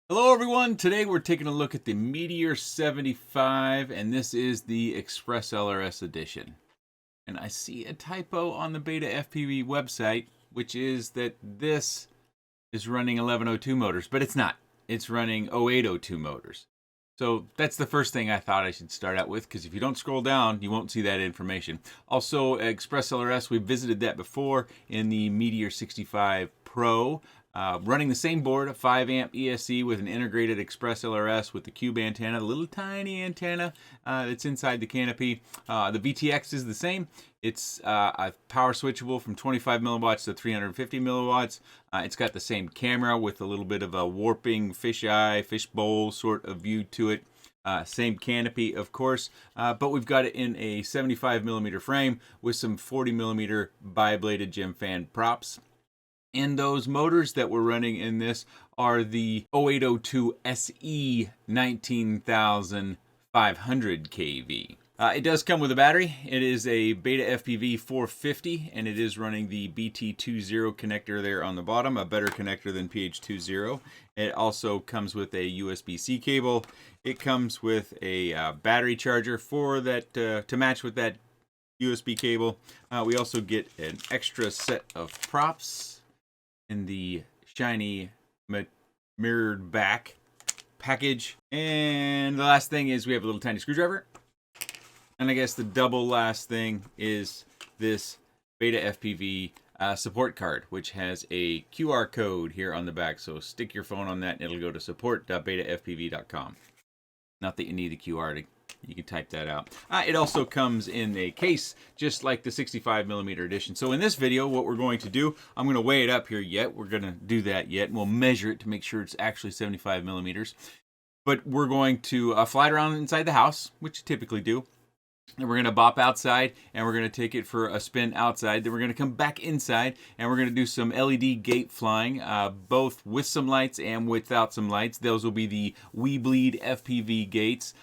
Hello everyone, today we're taking a look at the Meteor 75 and this is the ExpressLRS edition. And I see a typo on the Beta FPV website, which is that this is running 1102 motors, but it's not. It's running 0802 motors. So that's the first thing I thought I should start out with, because if you don't scroll down, you won't see that information. Also, ExpressLRS, we visited that before in the Meteor65 Pro. Running the same board, a 5 amp ESC with an integrated ExpressLRS with the cube antenna, the little tiny antenna that's inside the canopy. The VTX is the same. It's a power switchable from 25 milliwatts to 350 milliwatts. It's got the same camera with a little bit of a warping fisheye, fishbowl sort of view to it. Same canopy, of course, but we've got it in a 75 millimeter frame with some 40 millimeter bi-bladed gem fan props. And those motors that we're running in this are the 0802 SE 19500 kV. It does come with a battery. It is a Beta FPV 450, and it is running the BT20 connector there on the bottom, a better connector than PH20. It also comes with a USB-C cable. It comes with a battery charger for that to match with that USB cable. We also get an extra set of props in the shiny mirrored back package. And the last thing is we have a little tiny screwdriver. And I guess the double last thing is this Beta FPV support card, which has a QR code here on the back. So stick your phone on that and it'll go to support.betafpv.com. Not that you need the QR you can type that out. It also comes in a case, just like the 65 millimeter edition. So in this video, what we're going to do, I'm going to weigh it up here yet. We're going to do that yet, and we'll measure it to make sure it's actually 75 millimeters. But we're going to fly it around inside the house, which you typically do. And we're going to bop outside, and we're going to take it for a spin outside. Then we're going to come back inside, and we're going to do some LED gate flying, both with some lights and without some lights. Those will be the We Bleed FPV gates,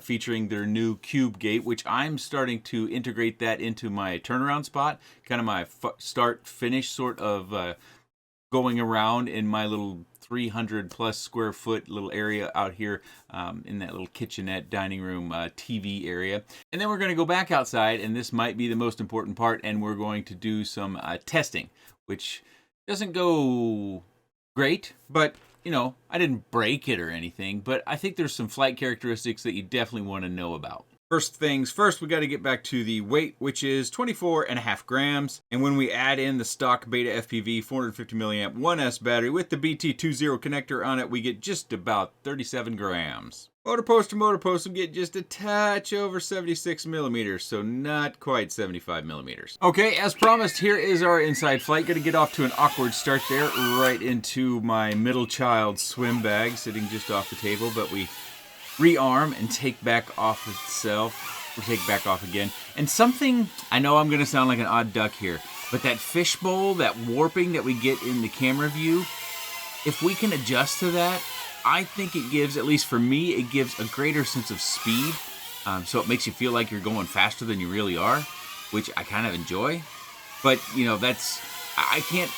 featuring their new cube gate, which I'm starting to integrate that into my turnaround spot, kind of my start-finish sort of going around in my little 300 plus square foot little area out here in that little kitchenette dining room TV area. And then we're going to go back outside, and this might be the most important part, and we're going to do some testing, which doesn't go great, but you know, I didn't break it or anything, but I think there's some flight characteristics that you definitely want to know about. First things first, we got to get back to the weight, which is 24.5 grams. And when we add in the stock Beta FPV 450 milliamp 1S battery with the BT20 connector on it, we get just about 37 grams. Motor post to motor post, we get just a touch over 76 millimeters, so not quite 75 millimeters. Okay, as promised, here is our inside flight. Gonna get off to an awkward start there, right into my middle child swim bag sitting just off the table, but we rearm and take back off itself, or take back off again. And something, I know I'm gonna sound like an odd duck here, but that fishbowl, that warping that we get in the camera view, if we can adjust to that, I think it gives, at least for me, it gives a greater sense of speed. So it makes you feel like you're going faster than you really are, which I kind of enjoy. But, you know, that's, I can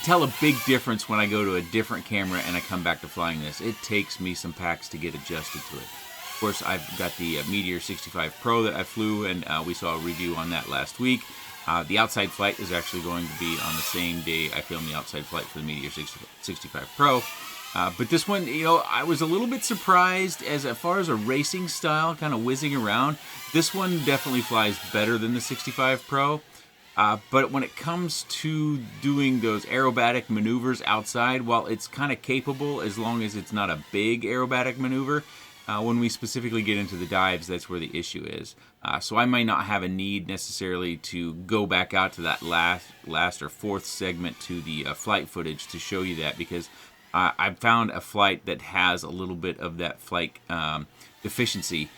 tell a big difference when I go to a different camera and I come back to flying this. It takes me some packs to get adjusted to it. Of course, I've got the Meteor65 Pro that I flew, and we saw a review on that last week. The outside flight is actually going to be on the same day I filmed the outside flight for the Meteor65 Pro. But this one, you know, I was a little bit surprised as far as a racing style, kind of whizzing around. This one definitely flies better than the 65 Pro. But when it comes to doing those aerobatic maneuvers outside, while it's kind of capable as long as it's not a big aerobatic maneuver, when we specifically get into the dives, that's where the issue is. So I might not have a need necessarily to go back out to that last or fourth segment to the flight footage to show you that, because I've found a flight that has a little bit of that flight deficiency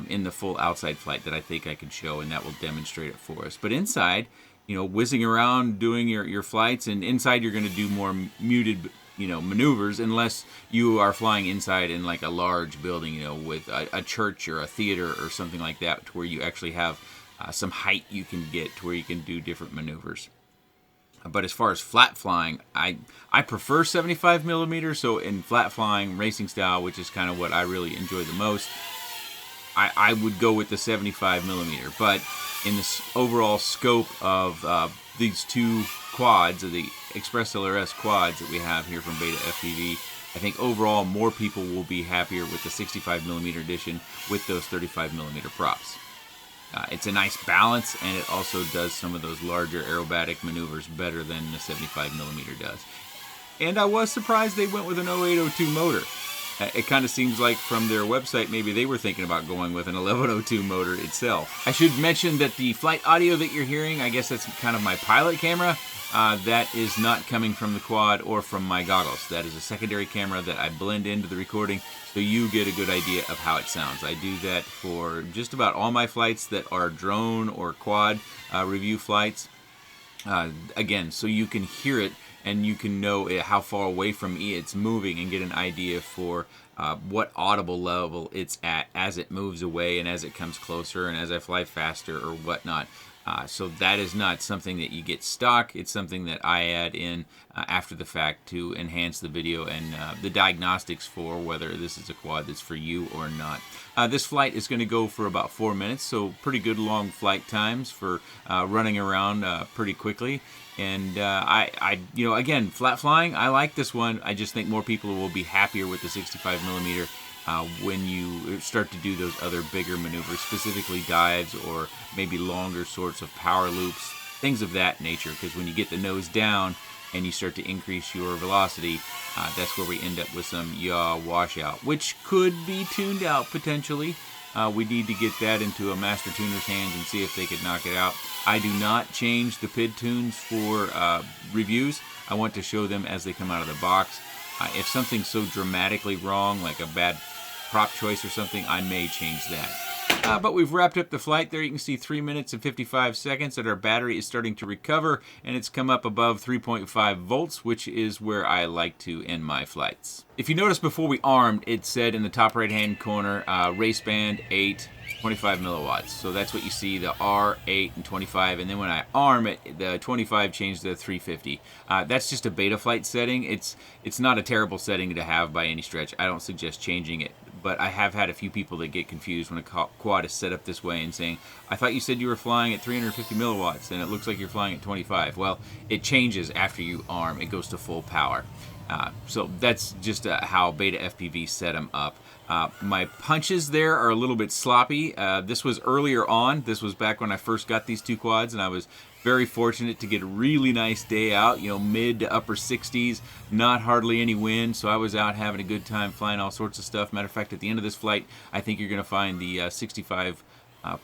in the full outside flight that I think I can show, and that will demonstrate it for us. But inside, you know, whizzing around doing your flights, and inside you're going to do more muted, you know, maneuvers, unless you are flying inside in like a large building, you know, with a church or a theater or something like that, to where you actually have some height you can get to where you can do different maneuvers. But as far as flat flying, I prefer 75 millimeter. So in flat flying racing style, which is kind of what I really enjoy the most, I would go with the 75 millimeter. But in this overall scope of these two quads, of the ExpressLRS quads that we have here from Beta FPV, I think overall more people will be happier with the 65 millimeter edition with those 35 millimeter props. It's a nice balance, and it also does some of those larger aerobatic maneuvers better than the 75 millimeter does. And I was surprised they went with an 0802 motor. It kind of seems like from their website maybe they were thinking about going with an 1102 motor itself. I should mention that the flight audio that you're hearing, I guess that's kind of my pilot camera, that is not coming from the quad or from my goggles. That is a secondary camera that I blend into the recording so you get a good idea of how it sounds. I do that for just about all my flights that are drone or quad review flights. Again, so you can hear it and you can know how far away from me it's moving and get an idea for what audible level it's at as it moves away and as it comes closer and as I fly faster or whatnot. So that is not something that you get stock. It's something that I add in after the fact to enhance the video and the diagnostics for whether this is a quad that's for you or not. This flight is going to go for about 4 minutes, so pretty good long flight times for running around pretty quickly. And you know, again, flat flying, I like this one. I just think more people will be happier with the 65 millimeter when you start to do those other bigger maneuvers, specifically dives or maybe longer sorts of power loops, things of that nature. Because when you get the nose down and you start to increase your velocity, that's where we end up with some yaw washout, which could be tuned out potentially. We need to get that into a master tuner's hands and see if they could knock it out. I do not change the PID tunes for reviews. I want to show them as they come out of the box. If something's so dramatically wrong, like a bad prop choice or something, I may change that. But we've wrapped up the flight there. You can see 3 minutes and 55 seconds that our battery is starting to recover, and it's come up above 3.5 volts, which is where I like to end my flights. If you notice before we armed, it said in the top right hand corner, race band 8, 25 milliwatts. So that's what you see, the R, 8, and 25. And then when I arm it, the 25 changed to 350. That's just a beta flight setting. It's not a terrible setting to have by any stretch. I don't suggest changing it. But I have had a few people that get confused when a quad is set up this way and saying, I thought you said you were flying at 350 milliwatts and it looks like you're flying at 25. Well, it changes after you arm. It goes to full power. So that's just how Beta FPV set them up. My punches there are a little bit sloppy. This was earlier on. This was back when I first got these two quads, and I was very fortunate to get a really nice day out, you know, mid to upper 60s, not hardly any wind, so I was out having a good time flying all sorts of stuff. Matter of fact, at the end of this flight, I think you're going to find the 65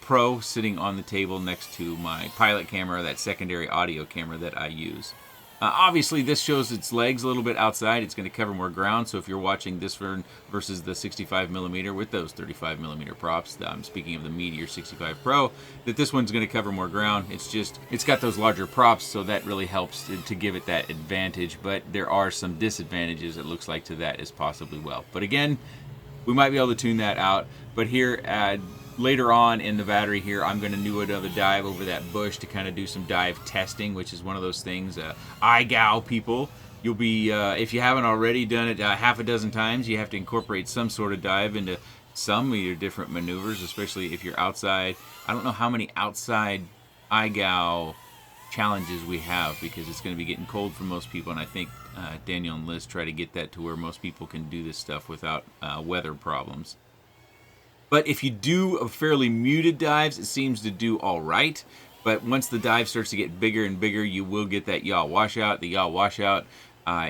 Pro sitting on the table next to my pilot camera, that secondary audio camera that I use. Obviously, this shows its legs a little bit outside. It's going to cover more ground, so if you're watching this versus the 65 millimeter with those 35 millimeter props, I'm speaking of the Meteor65 Pro, that this one's going to cover more ground. It's got those larger props, so that really helps to give it that advantage, but there are some disadvantages, it looks like, to that as possibly well. But again, we might be able to tune that out. But here, later on in the battery here, I'm going to do another dive over that bush to kind of do some dive testing, which is one of those things, IGOW people, you'll be, if you haven't already done it half a dozen times, you have to incorporate some sort of dive into some of your different maneuvers, especially if you're outside. I don't know how many outside IGOW challenges we have, because it's going to be getting cold for most people, and I think Daniel and Liz try to get that to where most people can do this stuff without weather problems. But if you do a fairly muted dives, it seems to do all right. But once the dive starts to get bigger and bigger, you will get that yaw washout. The yaw washout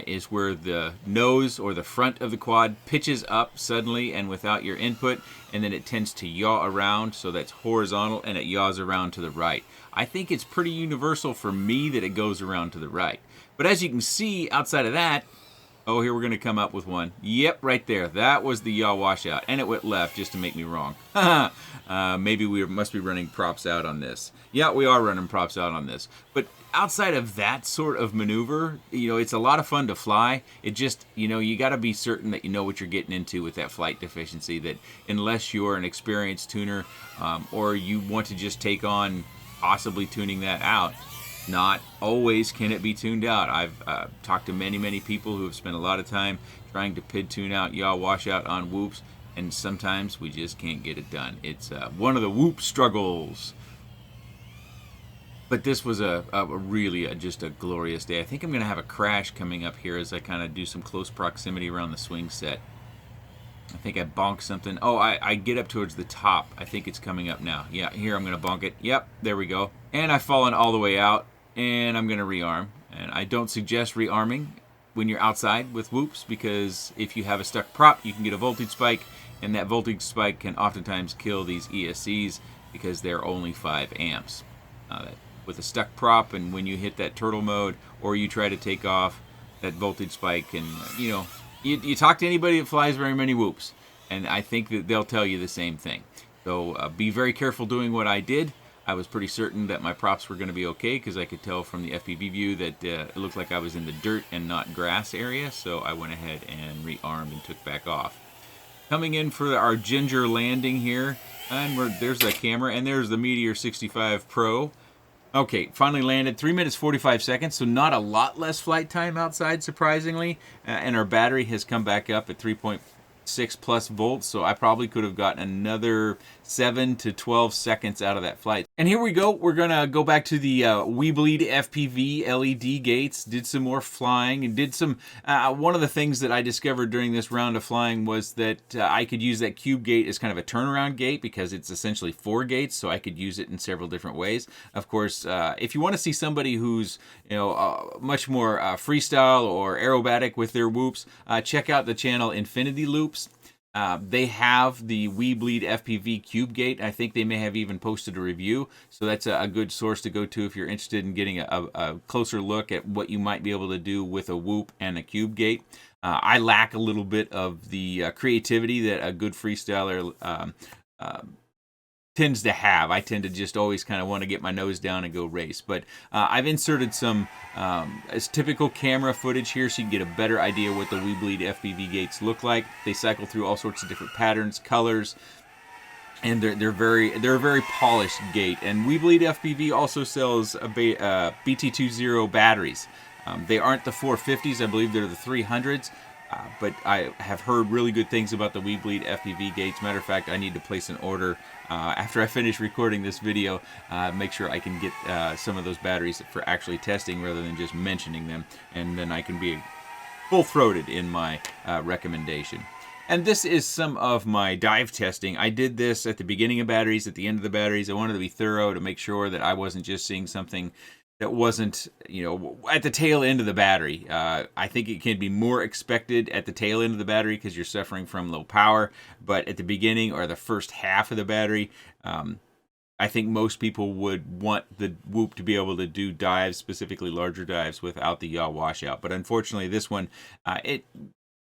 is where the nose or the front of the quad pitches up suddenly and without your input, and then it tends to yaw around, so that's horizontal, and it yaws around to the right. I think it's pretty universal for me that it goes around to the right. But as you can see, outside of that, oh, here we're going to come up with one. Yep, right there. That was the yaw washout. And it went left just to make me wrong. Maybe we must be running props out on this. Yeah, we are running props out on this. But outside of that sort of maneuver, you know, it's a lot of fun to fly. It just, you know, you got to be certain that you know what you're getting into with that flight deficiency, that unless you're an experienced tuner or you want to just take on possibly tuning that out, Not always can it be tuned out. I've talked to many people who have spent a lot of time trying to PID tune out yaw washout on whoops, and sometimes we just can't get it done. It's one of the whoop struggles. But this was a really just a glorious day. I think I'm going to have a crash coming up here as I kind of do some close proximity around the swing set. I think I bonked something. Oh, I get up towards the top. I think it's coming up now. Yeah, here I'm going to bonk it. Yep, there we go. And I've fallen all the way out, and I'm going to rearm. And I don't suggest rearming when you're outside with whoops, because if you have a stuck prop, you can get a voltage spike, and that voltage spike can oftentimes kill these ESCs because they're only 5 amps. With a stuck prop, and when you hit that turtle mode or you try to take off, that voltage spike, and you talk to anybody that flies very many whoops, and I think that they'll tell you the same thing. So be very careful doing what I did. I was pretty certain that my props were going to be okay because I could tell from the FPV view that it looked like I was in the dirt and not grass area, so I went ahead and rearmed and took back off. Coming in for our ginger landing here, and there's the camera, and there's the Meteor65 Pro. Okay, finally landed. 3 minutes 45 seconds, so not a lot less flight time outside, surprisingly. And our battery has come back up at 3.6 plus volts, so I probably could have gotten another 7 to 12 seconds out of that flight. And here we go. We're going to go back to the Weebleed FPV LED gates, did some more flying, and did some... one of the things that I discovered during this round of flying was that I could use that cube gate as kind of a turnaround gate because it's essentially 4 gates, so I could use it in several different ways. Of course, if you want to see somebody who's much more freestyle or aerobatic with their whoops, check out the channel Infinity Loops. They have the Weebleed FPV Cube Gate. I think they may have even posted a review, so that's a good source to go to if you're interested in getting a closer look at what you might be able to do with a whoop and a cube gate. I lack a little bit of the creativity that a good freestyler tends to have. I tend to just always kind of want to get my nose down and go race. But I've inserted some as typical camera footage here so you can get a better idea what the Weebleed FPV gates look like. They cycle through all sorts of different patterns, colors, and they're a very polished gate. And Weebleed FPV also sells BT20 batteries. They aren't the 450s, I believe they're the 300s. But I have heard really good things about the Weebleed FPV gates. Matter of fact, I need to place an order after I finish recording this video. Make sure I can get some of those batteries for actually testing rather than just mentioning them. And then I can be full-throated in my recommendation. And this is some of my dive testing. I did this at the beginning of batteries, at the end of the batteries. I wanted to be thorough to make sure that I wasn't just seeing something that wasn't, at the tail end of the battery. I think it can be more expected at the tail end of the battery because you're suffering from low power. But at the beginning or the first half of the battery, I think most people would want the whoop to be able to do dives, specifically larger dives, without the yaw washout. But unfortunately, this one,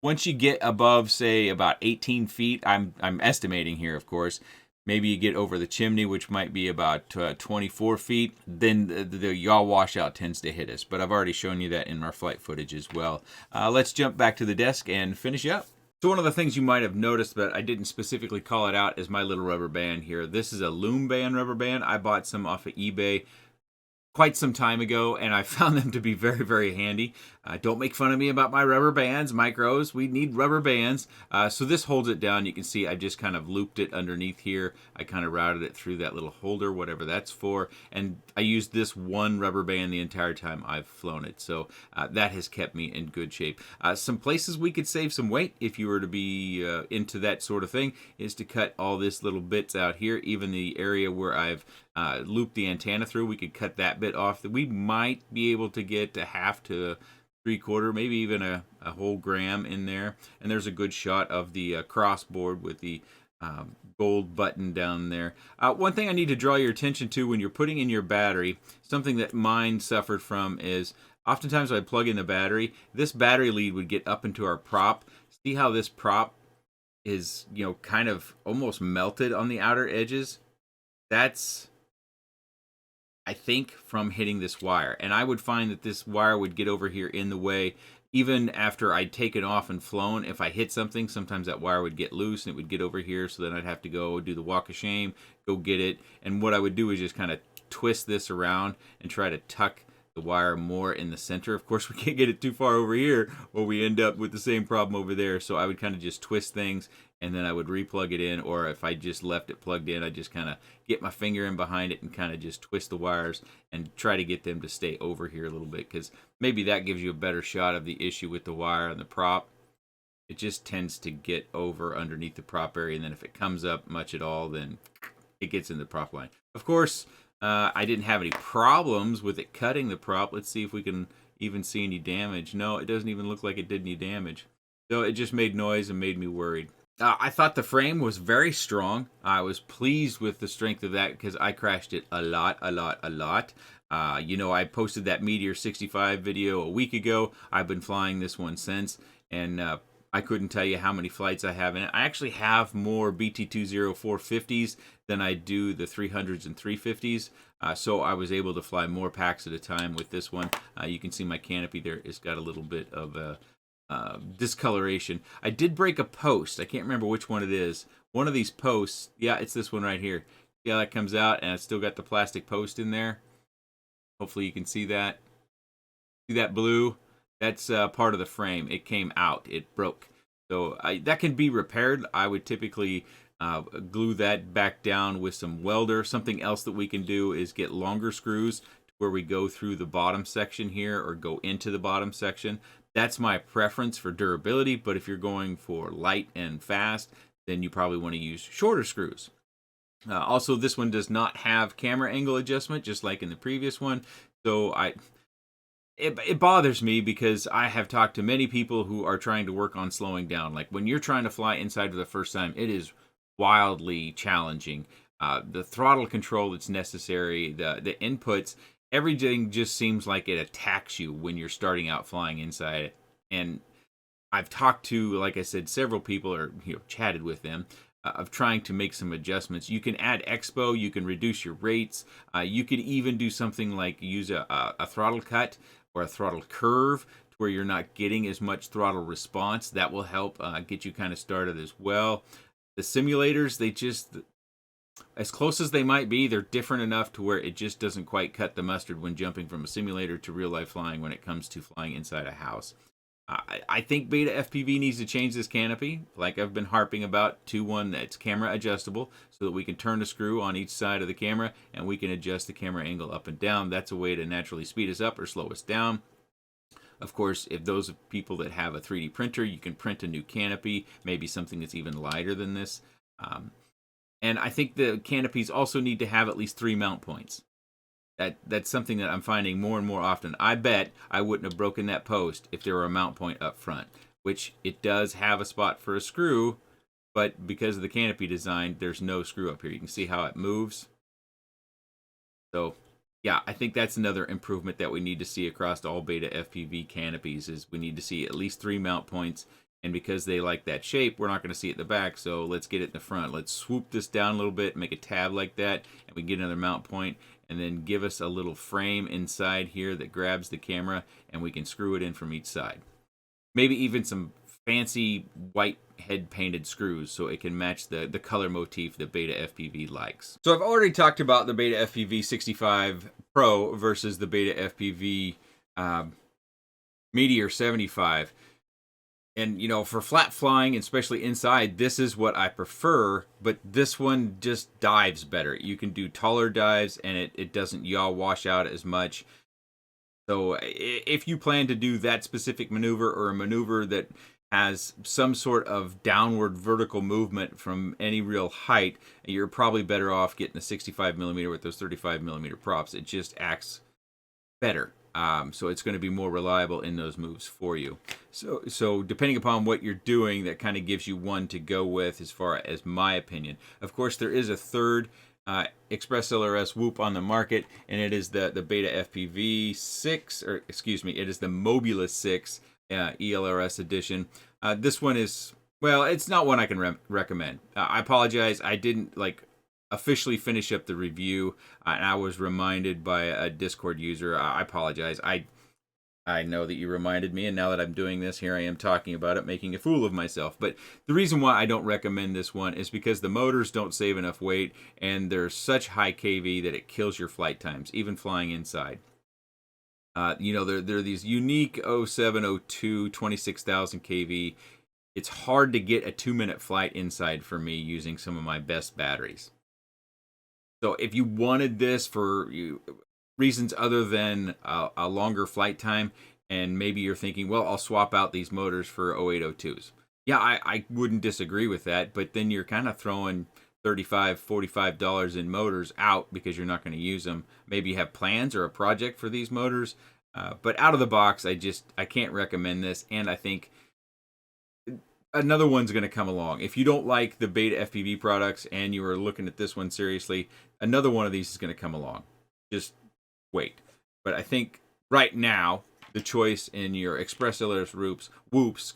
once you get above, say, about 18 feet, I'm estimating here, of course, maybe you get over the chimney, which might be about 24 feet, then the yaw washout tends to hit us. But I've already shown you that in our flight footage as well. Let's jump back to the desk and finish up. So one of the things you might have noticed, but I didn't specifically call it out, is my little rubber band here. This is a Loom Band rubber band. I bought some off of eBay quite some time ago, and I found them to be very, very handy. Don't make fun of me about my rubber bands, micros. We need rubber bands. So this holds it down. You can see I just kind of looped it underneath here. I kind of routed it through that little holder, whatever that's for. And I used this one rubber band the entire time I've flown it. So that has kept me in good shape. Some places we could save some weight if you were to be into that sort of thing is to cut all this little bits out here. Even the area where I've looped the antenna through, we could cut that bit off. We might be able to get a half to 3/4, maybe even a whole gram in there. And there's a good shot of the crossboard with the gold button down there. One thing I need to draw your attention to when you're putting in your battery, something that mine suffered from is oftentimes when I plug in the battery, this battery lead would get up into our prop. See how this prop is, kind of almost melted on the outer edges? That's, I think, from hitting this wire. And I would find that this wire would get over here in the way even after I'd taken off and flown. If I hit something, sometimes that wire would get loose and it would get over here, so then I'd have to go do the walk of shame, go get it. And what I would do is just kind of twist this around and try to tuck the wire more in the center. Of course, we can't get it too far over here or we end up with the same problem over there. So I would kind of just twist things and then I would replug it in, or if I just left it plugged in, I just kind of get my finger in behind it and kind of just twist the wires and try to get them to stay over here a little bit, because maybe that gives you a better shot of the issue with the wire and the prop. It just tends to get over underneath the prop area, and then if it comes up much at all, then it gets in the prop line. Of course, I didn't have any problems with it cutting the prop. Let's see if we can even see any damage. No, it doesn't even look like it did any damage. So it just made noise and made me worried. I thought the frame was very strong. I was pleased with the strength of that because I crashed it a lot. You know, I posted that Meteor65 video a week ago. I've been flying this one since, and I couldn't tell you how many flights I have in it. I actually have more BT20 450s than I do the 300s and 350s. So I was able to fly more packs at a time with this one. You can see my canopy there. It's got a little bit of discoloration. I did break a post. I can't remember which one it is. One of these posts, yeah, it's this one right here. See how that comes out, and it's still got the plastic post in there. Hopefully you can see that. See that blue? That's part of the frame. It came out. It broke. So that can be repaired. I would typically glue that back down with some welder. Something else that we can do is get longer screws where we go through the bottom section here or go into the bottom section. That's my preference for durability, but if you're going for light and fast, then you probably want to use shorter screws. Also, this one does not have camera angle adjustment, just like in the previous one. So it bothers me because I have talked to many people who are trying to work on slowing down. Like when you're trying to fly inside for the first time, it is wildly challenging. The throttle control that's necessary, the inputs, everything just seems like it attacks you when you're starting out flying inside it. And I've talked to, like I said, several people, or chatted with them, of trying to make some adjustments. You can add expo, you can reduce your rates, you could even do something like use a throttle cut or a throttle curve to where you're not getting as much throttle response. That will help get you kind of started as well. The simulators, they just, as close as they might be, they're different enough to where it just doesn't quite cut the mustard when jumping from a simulator to real life flying when it comes to flying inside a house. I think Beta FPV needs to change this canopy, like I've been harping about, to one that's camera adjustable so that we can turn the screw on each side of the camera and we can adjust the camera angle up and down. That's a way to naturally speed us up or slow us down. Of course, if those people that have a 3D printer, you can print a new canopy, maybe something that's even lighter than this. And I think the canopies also need to have at least 3 mount points. That's something that I'm finding more and more often. I bet I wouldn't have broken that post if there were a mount point up front, which it does have a spot for a screw, but because of the canopy design, there's no screw up here. You can see how it moves. So yeah, I think that's another improvement that we need to see across all Beta FPV canopies, is we need to see at least 3 mount points. And because they like that shape, we're not going to see it in the back, so let's get it in the front. Let's swoop this down a little bit, make a tab like that, and we get another mount point, and then give us a little frame inside here that grabs the camera, and we can screw it in from each side. Maybe even some fancy white head painted screws so it can match the color motif that Beta FPV likes. So I've already talked about the Beta FPV 65 Pro versus the Beta FPV Meteor 75. And, for flat flying, especially inside, this is what I prefer, but this one just dives better. You can do taller dives, and it doesn't yaw wash out as much. So if you plan to do that specific maneuver, or a maneuver that has some sort of downward vertical movement from any real height, you're probably better off getting a 65mm with those 35mm props. It just acts better. So it's going to be more reliable in those moves for you. So depending upon what you're doing, that kind of gives you one to go with as far as my opinion. Of course, there is a third ExpressLRS Whoop on the market, and it is the Beta FPV 6, or excuse me, it is the Mobula 6 ELRS edition. This one is, well, it's not one I can recommend. I apologize. I didn't officially finish up the review, and I was reminded by a Discord user. I apologize. I know that you reminded me, and now that I'm doing this, here I am talking about it, making a fool of myself. But the reason why I don't recommend this one is because the motors don't save enough weight, and they're such high kV that it kills your flight times, even flying inside. You know, they're these unique 0702 26,000 kV. It's hard to get a 2-minute flight inside for me using some of my best batteries. So if you wanted this for reasons other than a longer flight time, and maybe you're thinking, well, I'll swap out these motors for 0802s. Yeah, I wouldn't disagree with that, but then you're kind of throwing $35, $45 in motors out because you're not going to use them. Maybe you have plans or a project for these motors, but out of the box, I can't recommend this, and I think another one's going to come along. If you don't like the Beta FPV products and you are looking at this one seriously, another one of these is going to come along. Just wait. But I think right now, the choice in your ExpressLRS whoops,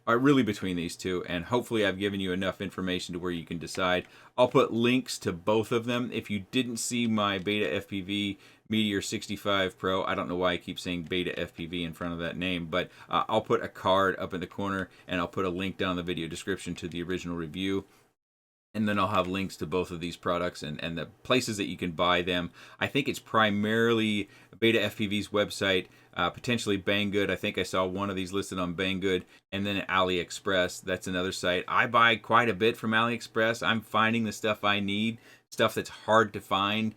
are really between these two, and hopefully I've given you enough information to where you can decide. I'll put links to both of them. If you didn't see my Beta FPV Meteor65 Pro, I don't know why I keep saying Beta FPV in front of that name, but I'll put a card up in the corner, and I'll put a link down in the video description to the original review. And then I'll have links to both of these products and the places that you can buy them. I think it's primarily Beta FPV's website, potentially Banggood. I think I saw one of these listed on Banggood, and then AliExpress. That's another site. I buy quite a bit from AliExpress. I'm finding the stuff I need, stuff that's hard to find.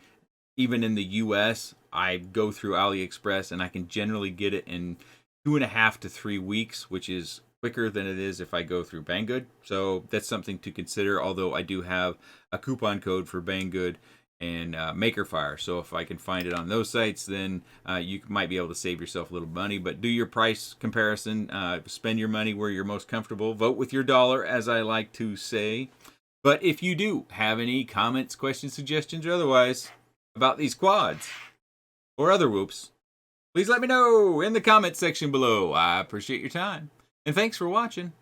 Even in the US, I go through AliExpress, and I can generally get it in 2.5 to 3 weeks, which is quicker than it is if I go through Banggood. So that's something to consider, although I do have a coupon code for Banggood and Makerfire. So if I can find it on those sites, then you might be able to save yourself a little money. But do your price comparison. Spend your money where you're most comfortable. Vote with your dollar, as I like to say. But if you do have any comments, questions, suggestions, or otherwise about these quads or other whoops, please let me know in the comments section below. I appreciate your time. And thanks for watching.